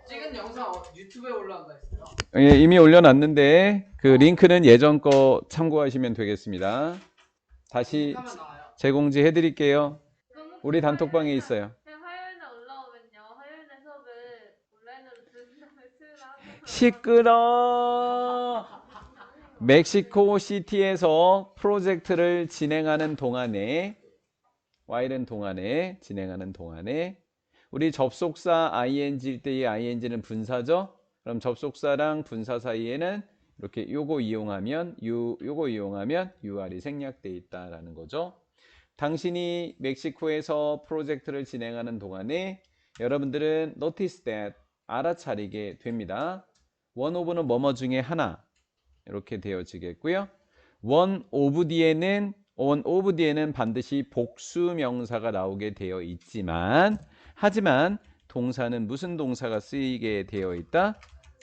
찍은 영상 유튜브에 올라온다 했어요. 예, 이미 올려놨는데 그 링크는 예전 거 참고하시면 되겠습니다. 다시 하면 나와요. 재공지해 드릴게요. 그럼 혹시 우리 단톡방에 화요일날- 있어요. 그냥 화요일날 올라오면요. 화요일날 수업을 온라인으로 들은 다음에 수요일 시끄러. 멕시코 시티에서 프로젝트를 진행하는 동안에 진행하는 동안에 우리 접속사 ing일 때의 ing는 분사죠. 그럼 접속사랑 분사 사이에는 이렇게 요거 이용하면 ur이 생략돼 있다라는 거죠. 당신이 멕시코에서 프로젝트를 진행하는 동안에 여러분들은 notice that 알아차리게 됩니다. one of는 뭐뭐 중에 하나 이렇게 되어지겠고요. one of 뒤에는 반드시 복수 명사가 나오게 되어 있지만 하지만 동사는 무슨 동사가 쓰이게 되어 있다?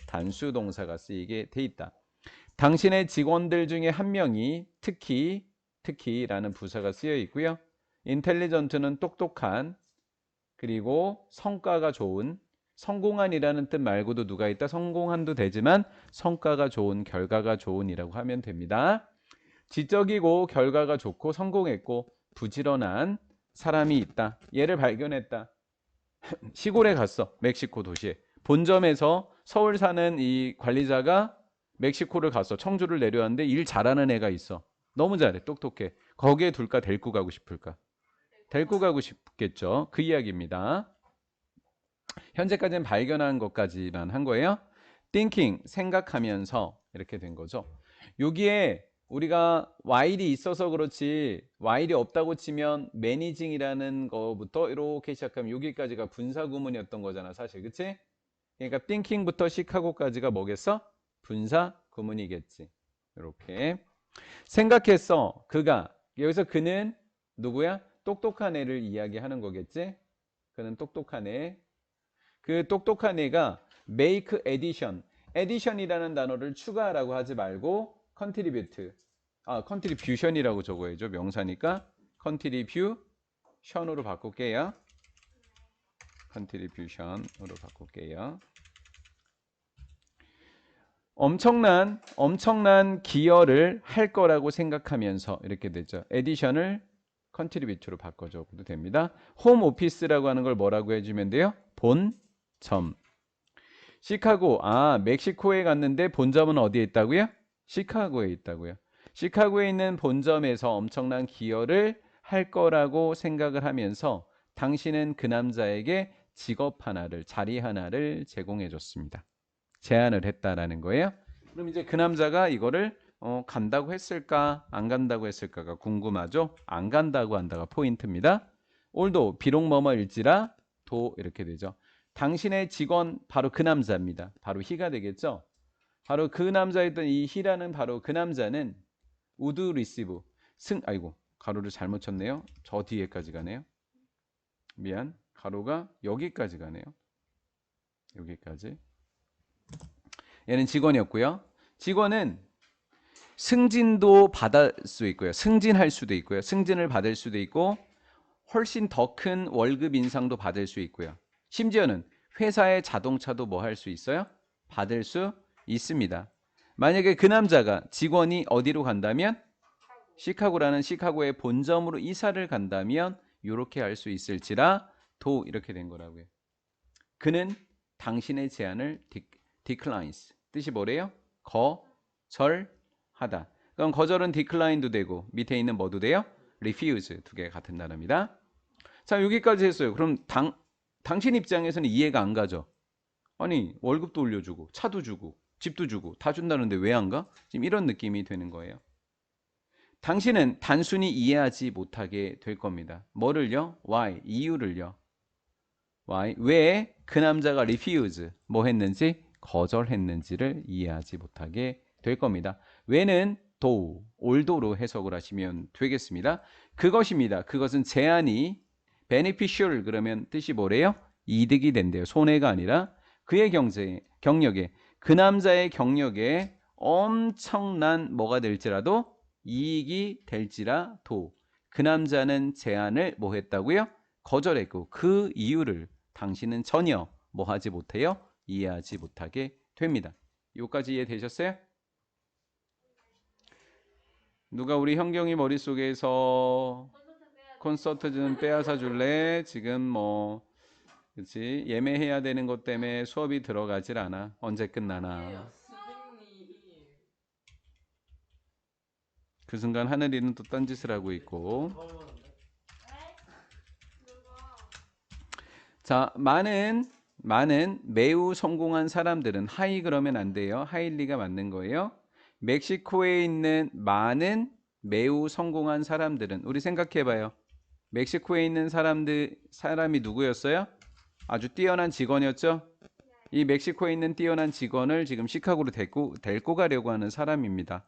단수 동사가 쓰이게 돼 있다. 당신의 직원들 중에 한 명이 특히라는 부사가 쓰여 있고요. intelligent는 똑똑한, 그리고 성과가 좋은, 성공한이라는 뜻 말고도 누가 있다? 성공한도 되지만 성과가 좋은, 결과가 좋은이라고 하면 됩니다. 지적이고 결과가 좋고 성공했고 부지런한 사람이 있다. 얘를 발견했다. 시골에 갔어. 멕시코 도시에. 본점에서 서울 사는 이 관리자가 멕시코를 갔어. 청주를 내려왔는데 일 잘하는 애가 있어. 너무 잘해. 똑똑해. 거기에 둘까 데리고 가고 싶을까? 데리고 가고 싶겠죠. 그 이야기입니다. 현재까지는 발견한 것까지만 한 거예요. thinking, 생각하면서 이렇게 된 거죠. 여기에 우리가 while이 있어서 그렇지 while이 없다고 치면 managing이라는 거부터 이렇게 시작하면 여기까지가 분사 구문이었던 거잖아 사실. 그치? 그러니까 thinking부터 시카고까지가 뭐겠어? 분사 구문이겠지. 이렇게 생각했어. 그가. 여기서 그는 누구야? 똑똑한 애를 이야기하는 거겠지? 그는 똑똑한 애. 그 똑똑한 애가 make addition이라는 단어를 추가라고 하지 말고 contribution이라고 적어야죠. 명사니까 contribution으로 바꿀게요. contribution으로 바꿀게요. 엄청난 기여를 할 거라고 생각하면서 이렇게 되죠. addition을 contribute로 바꿔줘도 됩니다. 홈 오피스라고 하는 걸 뭐라고 해주면 돼요? 본점. 시카고, 멕시코에 갔는데 본점은 어디에 있다고요? 시카고에 있다고요. 시카고에 있는 본점에서 엄청난 기여를 할 거라고 생각을 하면서 당신은 그 남자에게 직업 하나를, 자리 하나를 제공해 줬습니다. 제안을 했다라는 거예요. 그럼 이제 그 남자가 이거를 간다고 했을까 안 간다고 했을까가 궁금하죠. 안 간다고 한다가 포인트입니다. 올도 비록 뭐뭐일지라 도 이렇게 되죠. 당신의 직원 바로 그 남자입니다. 바로 he가 되겠죠. 바로 그 남자였던 이 he라는 바로 그 남자는 would receive 가로를 잘못 쳤네요. 저 뒤에까지 가네요. 미안. 가로가 여기까지 가네요. 여기까지. 얘는 직원이었고요. 직원은 승진도 받을 수 있고요. 승진할 수도 있고요. 승진을 받을 수도 있고 훨씬 더 큰 월급 인상도 받을 수 있고요. 심지어는 회사의 자동차도 뭐 할 수 있어요? 받을 수 있습니다. 만약에 그 남자가 직원이 어디로 간다면 시카고라는 시카고의 본점으로 이사를 간다면 이렇게 할 수 있을지라 도 이렇게 된 거라고요. 그는 당신의 제안을 declines. 뜻이 뭐래요? 거절하다. 그럼 거절은 decline도 되고 밑에 있는 뭐도 돼요? refuse 두 개가 같은 단어입니다. 자, 여기까지 했어요. 그럼 당신 입장에서는 이해가 안 가죠. 아니 월급도 올려주고 차도 주고 집도 주고 다 준다는데 왜 안 가? 지금 이런 느낌이 되는 거예요. 당신은 단순히 이해하지 못하게 될 겁니다. 뭐를요? Why? 이유를요. Why? 왜 그 남자가 refuse 뭐 했는지 거절했는지를 이해하지 못하게 될 겁니다. 왜는 do, although 해석을 하시면 되겠습니다. 그것입니다. 그것은 제안이 beneficial 그러면 뜻이 뭐래요? 이득이 된대요. 손해가 아니라 그의 경력에 그 남자의 경력에 엄청난 뭐가 될지라도 이익이 될지라도 그 남자는 제안을 뭐 했다고요? 거절했고 그 이유를 당신은 전혀 뭐 하지 못해요? 이해하지 못하게 됩니다. 여기까지 이해되셨어요? 누가 우리 현경이 머릿속에서 콘서트 좀 빼앗아 줄래? 지금 뭐 그렇지 예매해야 되는 것 때문에 수업이 들어가질 않아. 언제 끝나나. 선생님. 그 순간 하늘이는 또 딴짓을 하고 있고. 자, 많은 매우 성공한 사람들은 하이 그러면 안 돼요. 하일리가 맞는 거예요. 멕시코에 있는 많은 매우 성공한 사람들은 우리 생각해 봐요. 멕시코에 있는 사람이 누구였어요? 아주 뛰어난 직원이었죠. 이 멕시코에 있는 뛰어난 직원을 지금 시카고로 데리고 가려고 하는 상황입니다.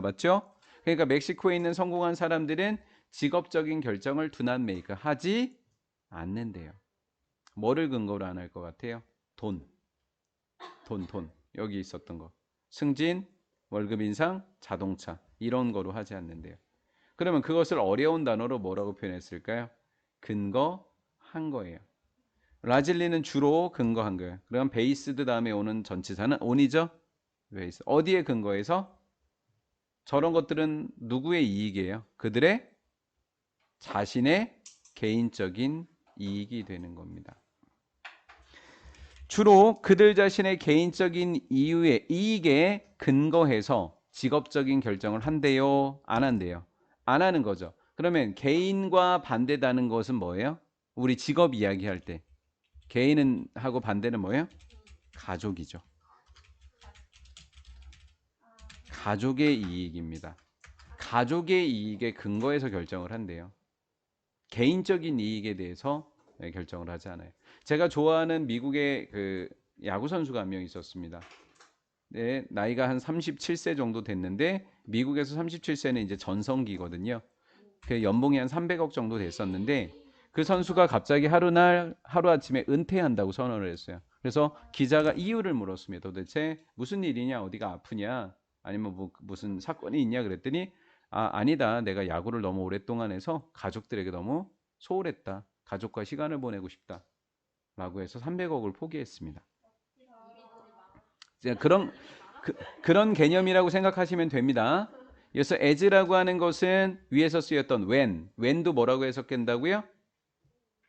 맞죠? 그러니까 멕시코에 있는 성공한 사람들은 직업적인 결정을 두 not make 하지 않는데요. 뭐를 근거로 안 할 것 같아요? 돈. 여기 있었던 거. 승진, 월급 인상, 자동차 이런 거로 하지 않는데요. 그러면 그것을 어려운 단어로 뭐라고 표현했을까요? 근거한 거예요. 라질리는 주로 근거한 거예요. 그럼 베이스드 다음에 오는 전치사는 on이죠? 베이스. 어디에 근거해서? 저런 것들은 누구의 이익이에요? 그들의 자신의 개인적인 이익이 되는 겁니다. 주로 그들 자신의 개인적인 이익에 근거해서 직업적인 결정을 한대요? 안 한대요? 안 하는 거죠. 그러면 개인과 반대다는 것은 뭐예요? 우리 직업 이야기할 때 개인은 하고 반대는 뭐예요? 가족이죠. 가족의 이익입니다. 가족의 이익에 근거해서 결정을 한대요. 개인적인 이익에 대해서 결정을 하지 않아요. 제가 좋아하는 미국의 그 야구 선수가 한 명 있었습니다. 네, 나이가 한 37세 정도 됐는데 미국에서 37세는 이제 전성기거든요. 그 연봉이 한 300억 정도 됐었는데 그 선수가 갑자기 하루아침에 은퇴한다고 선언을 했어요. 그래서 기자가 이유를 물었습니다. 도대체 무슨 일이냐, 어디가 아프냐, 아니면 무슨 사건이 있냐 그랬더니 아니다. 내가 야구를 너무 오랫동안 해서 가족들에게 너무 소홀했다. 가족과 시간을 보내고 싶다. 라고 해서 300억을 포기했습니다. 그런 개념이라고 생각하시면 됩니다. 그래서 as라고 하는 것은 위에서 쓰였던 when도 뭐라고 해석된다고요?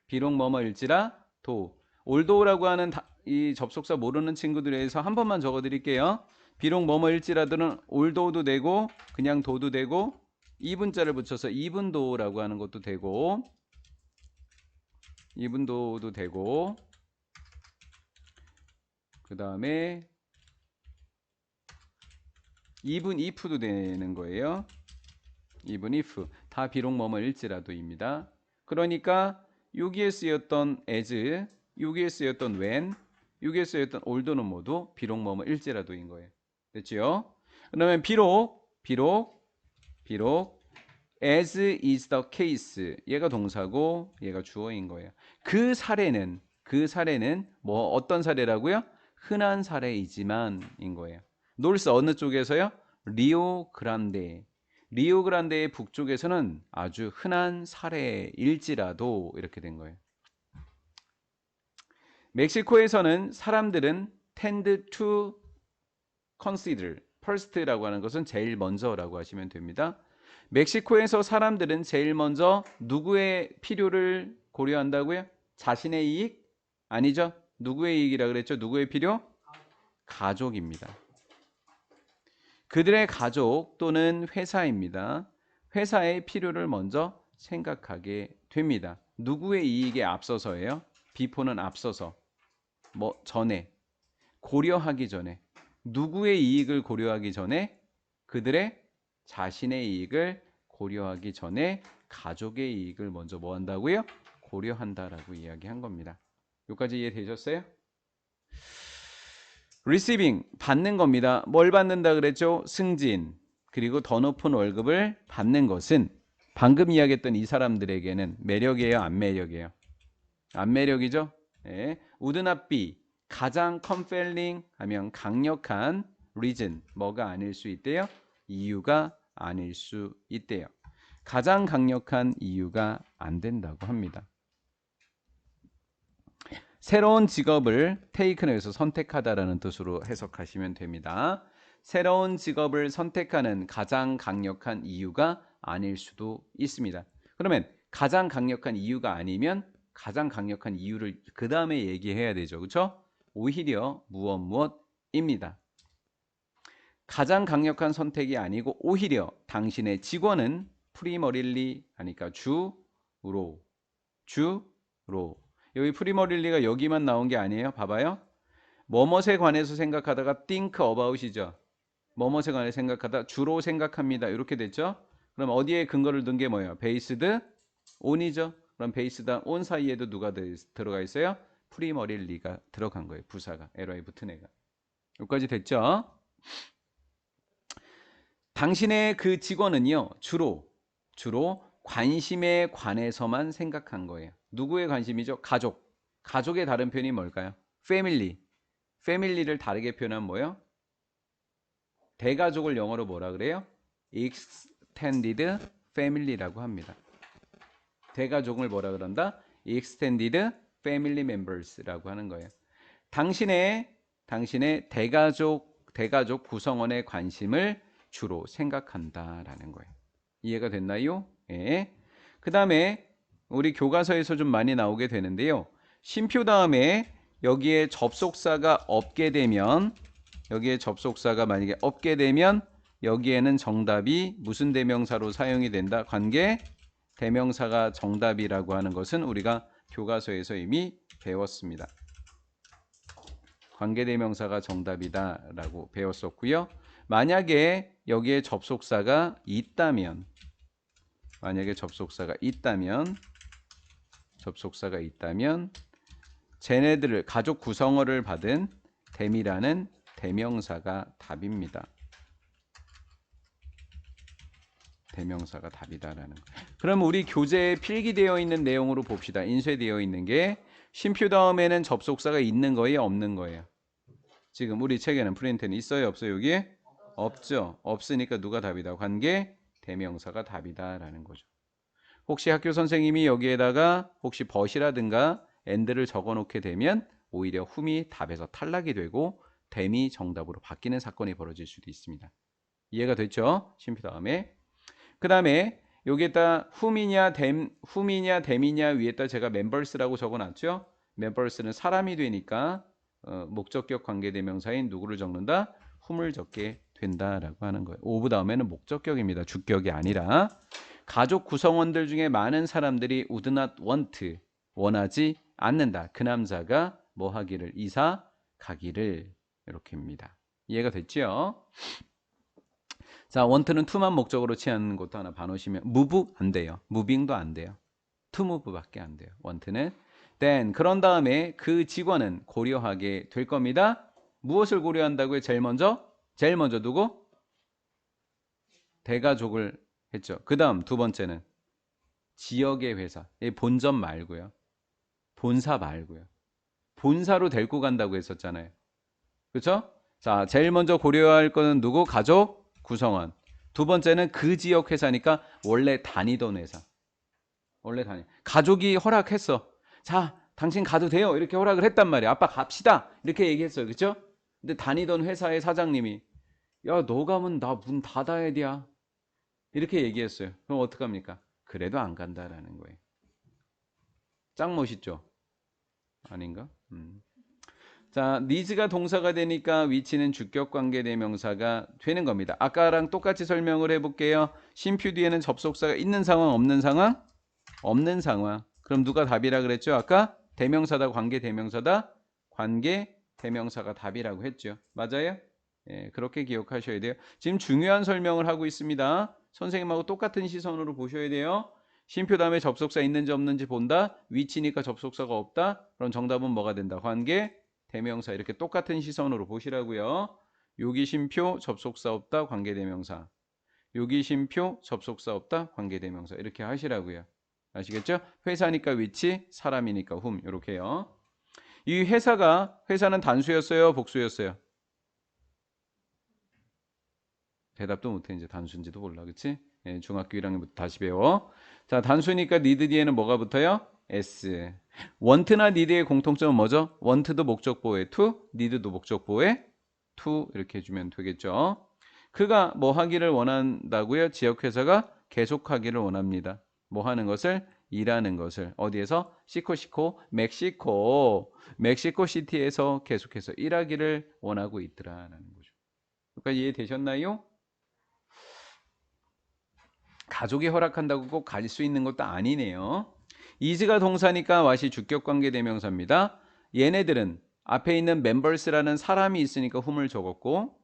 비록 뭐뭐일지라도. although라고 하는 이 접속사 모르는 친구들에 대해서 한 번만 적어드릴게요. 비록 뭐뭐일지라도는 although도 되고 그냥 도도 되고 이분자를 붙여서 이분도라고 하는 것도 되고 이분도도 되고 그 다음에 even if도 되는 거예요. even if 다 비록 뭐뭐일지라도입니다. 그러니까 여기에 쓰였던 as, 여기에 쓰였던 when, 여기에 쓰였던 although는 모두 비록 뭐뭐일지라도인 거예요. 됐죠? 그러면 비록 as is the case 얘가 동사고 얘가 주어인 거예요. 그 사례는 뭐 어떤 사례라고요? 흔한 사례이지만인 거예요. 놀스 어느 쪽에서요? 리오그란데의 북쪽에서는 아주 흔한 사례일지라도 이렇게 된 거예요. 멕시코에서는 사람들은 tend to consider first라고 하는 것은 제일 먼저라고 하시면 됩니다. 멕시코에서 사람들은 제일 먼저 누구의 필요를 고려한다고요? 자신의 이익? 아니죠. 누구의 이익이라 그랬죠? 누구의 필요? 가족입니다. 그들의 가족 또는 회사입니다. 회사의 필요를 먼저 생각하게 됩니다. 누구의 이익에 앞서서예요? before는 앞서서, 전에, 고려하기 전에, 누구의 이익을 고려하기 전에? 그들의 자신의 이익을 고려하기 전에 가족의 이익을 먼저 뭐 한다고요? 고려한다라고 이야기한 겁니다. 여기까지 이해되셨어요? receiving 받는 겁니다. 뭘 받는다 그랬죠? 승진 그리고 더 높은 월급을 받는 것은 방금 이야기했던 이 사람들에게는 매력이에요? 안 매력이에요? 안 매력이죠? 네. would not be 가장 compelling 하면 강력한 reason 뭐가 아닐 수 있대요? 이유가 아닐 수 있대요. 가장 강력한 이유가 안 된다고 합니다. 새로운 직업을 take에서 선택하다라는 뜻으로 해석하시면 됩니다. 새로운 직업을 선택하는 가장 강력한 이유가 아닐 수도 있습니다. 그러면 가장 강력한 이유가 아니면 가장 강력한 이유를 그 다음에 얘기해야 되죠. 그렇죠? 오히려 무엇입니다. 가장 강력한 선택이 아니고 오히려 당신의 직원은 프리머릴리 하니까 주로 여기 프리머릴리가 여기만 나온 게 아니에요. 봐봐요. 뭐뭇에 관해서 생각하다가 think about이죠. 뭐뭇에 관해 생각하다 주로 생각합니다. 이렇게 됐죠. 그럼 어디에 근거를 둔 게 뭐예요? based on이죠. 그럼 based on 사이에도 누가 들어가 있어요? 프리머릴리가 들어간 거예요. 부사가 LO에 붙은 애가. 여기까지 됐죠. 당신의 그 직원은요. 주로 관심에 관해서만 생각한 거예요. 누구의 관심이죠? 가족의 다른 표현이 뭘까요? 패밀리를 다르게 표현하면 뭐예요? 대가족을 영어로 뭐라 그래요? extended family라고 합니다. 대가족을 뭐라 그런다? extended family members라고 하는 거예요. 당신의 대가족 구성원의 관심을 주로 생각한다라는 거예요. 이해가 됐나요? 예. 그 다음에 우리 교과서에서 좀 많이 나오게 되는데요. 쉼표 다음에 여기에 접속사가 없게 되면 만약에 없게 되면 여기에는 정답이 무슨 대명사로 사용이 된다? 관계 대명사가 정답이라고 하는 것은 우리가 교과서에서 이미 배웠습니다. 관계 대명사가 정답이다라고 배웠었고요. 만약에 여기에 접속사가 있다면 쟤네들을 가족 구성어를 받은 댐이라는 대명사가 답입니다. 대명사가 답이다라는 거. 그럼 우리 교재에 필기되어 있는 내용으로 봅시다. 인쇄되어 있는 게 쉼표 다음에는 접속사가 있는 거예요, 없는 거예요? 지금 우리 책에는 프린트는 있어요, 없어요? 여기에? 없죠. 없으니까 누가 답이다? 관계 대명사가 답이다라는 거죠. 혹시 학교 선생님이 여기에다가 혹시 벗이라든가 and를 적어놓게 되면 오히려 whom이 답에서 탈락이 되고 them이 정답으로 바뀌는 사건이 벌어질 수도 있습니다. 이해가 됐죠? 쉼표 다음에. 그 다음에 여기에다 whom이냐 them이냐 위에다 제가 members라고 적어놨죠. members는 사람이 되니까 목적격 관계대명사인 누구를 적는다? whom을 적게 된다라고 하는 거예요. of 다음에는 목적격입니다. 주격이 아니라. 가족 구성원들 중에 많은 사람들이 would not want, 원하지 않는다. 그 남자가 뭐 하기를? 이사 가기를. 이렇게입니다. 이해가 됐죠? 자, want는 to만 목적으로 취하는 것도 하나 봐놓으시면 move 안 돼요. moving도 안 돼요. to move밖에 안 돼요. want는. then 그런 다음에 그 직원은 고려하게 될 겁니다. 무엇을 고려한다고요? 제일 먼저 누구? 대가족을 했죠. 그 다음 두 번째는 지역의 회사. 본점 말고요. 본사 말고요. 본사로 데리고 간다고 했었잖아요. 그렇죠? 자, 제일 먼저 고려할 거는 누구? 가족 구성원. 두 번째는 그 지역 회사니까 원래 다니던 회사. 가족이 허락했어. 자, 당신 가도 돼요. 이렇게 허락을 했단 말이야. 아빠 갑시다. 이렇게 얘기했어요. 그렇죠? 근데 다니던 회사의 사장님이 야, 너 가면 나 문 닫아야 돼. 이렇게 얘기했어요. 그럼 어떡합니까? 그래도 안 간다라는 거예요. 짱 멋있죠? 아닌가? 자, needs가 동사가 되니까 위치는 주격관계대명사가 되는 겁니다. 아까랑 똑같이 설명을 해볼게요. 쉼표 뒤에는 접속사가 있는 상황, 없는 상황? 없는 상황. 그럼 누가 답이라 그랬죠? 아까 대명사다, 관계대명사다? 관계대명사가 답이라고 했죠. 맞아요? 예, 그렇게 기억하셔야 돼요. 지금 중요한 설명을 하고 있습니다. 선생님하고 똑같은 시선으로 보셔야 돼요. 쉼표 다음에 접속사 있는지 없는지 본다. 위치니까 접속사가 없다. 그럼 정답은 뭐가 된다? 관계 대명사. 이렇게 똑같은 시선으로 보시라고요. 여기 쉼표 접속사 없다. 관계 대명사. 여기 쉼표 접속사 없다. 관계 대명사. 이렇게 하시라고요. 아시겠죠? 회사니까 위치, 사람이니까 whom. 이렇게요. 이 회사는 단수였어요, 복수였어요? 대답도 못해. 이제 단수인지도 몰라. 그치? 예, 중학교 1학년부터 다시 배워. 자, 단수니까 need 뒤에는 뭐가 붙어요? S. want나 need의 공통점은 뭐죠? want도 목적보호의 to, need도 목적보호의 to 이렇게 해주면 되겠죠. 그가 뭐 하기를 원한다고요? 지역회사가 계속하기를 원합니다. 뭐 하는 것을? 일하는 것을. 어디에서? 시코 멕시코 시티에서 계속해서 일하기를 원하고 있더라라는 거죠. 그러니까 이해되셨나요? 가족이 허락한다고 꼭 갈 수 있는 것도 아니네요. is가 동사니까 what이 주격관계 대명사입니다. 얘네들은 앞에 있는 members라는 사람이 있으니까 whom을 적었고,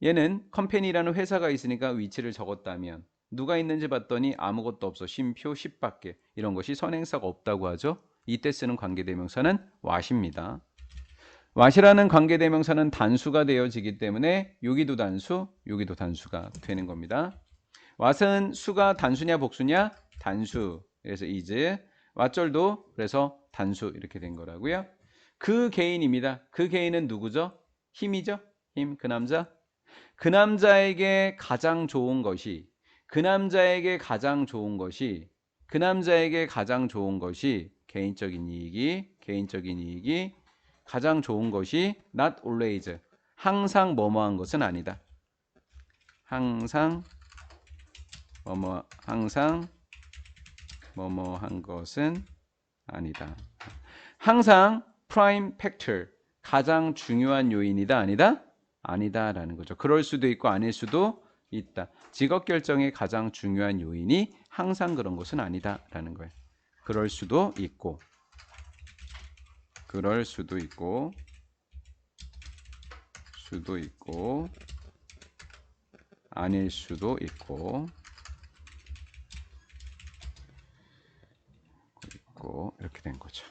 얘는 company라는 회사가 있으니까 위치를 적었다면 누가 있는지 봤더니 아무것도 없어. 쉼표 10밖에. 이런 것이 선행사가 없다고 하죠. 이때 쓰는 관계대명사는 what입니다. what이라는 관계대명사는 단수가 되어지기 때문에 여기도 단수, 여기도 단수가 되는 겁니다. what은 수가 단수냐 복수냐? 단수. 그래서 is. what절도 그래서 단수 이렇게 된 거라고요. 그 개인입니다. 그 개인은 누구죠? 힘이죠? 힘. 그 남자. 그 남자에게 가장 좋은 것이 개인적인 이익이 가장 좋은 것이 not always. 항상 뭐뭐한 것은 아니다. 항상 뭐뭐한 것은 아니다. 항상 prime factor. 가장 중요한 요인이다 아니다? 아니다라는 거죠. 그럴 수도 있고 아닐 수도 있다. 직업 결정의 가장 중요한 요인이 항상 그런 것은 아니다라는 거예요. 그럴 수도 있고 아닐 수도 있고 이렇게 된 거죠.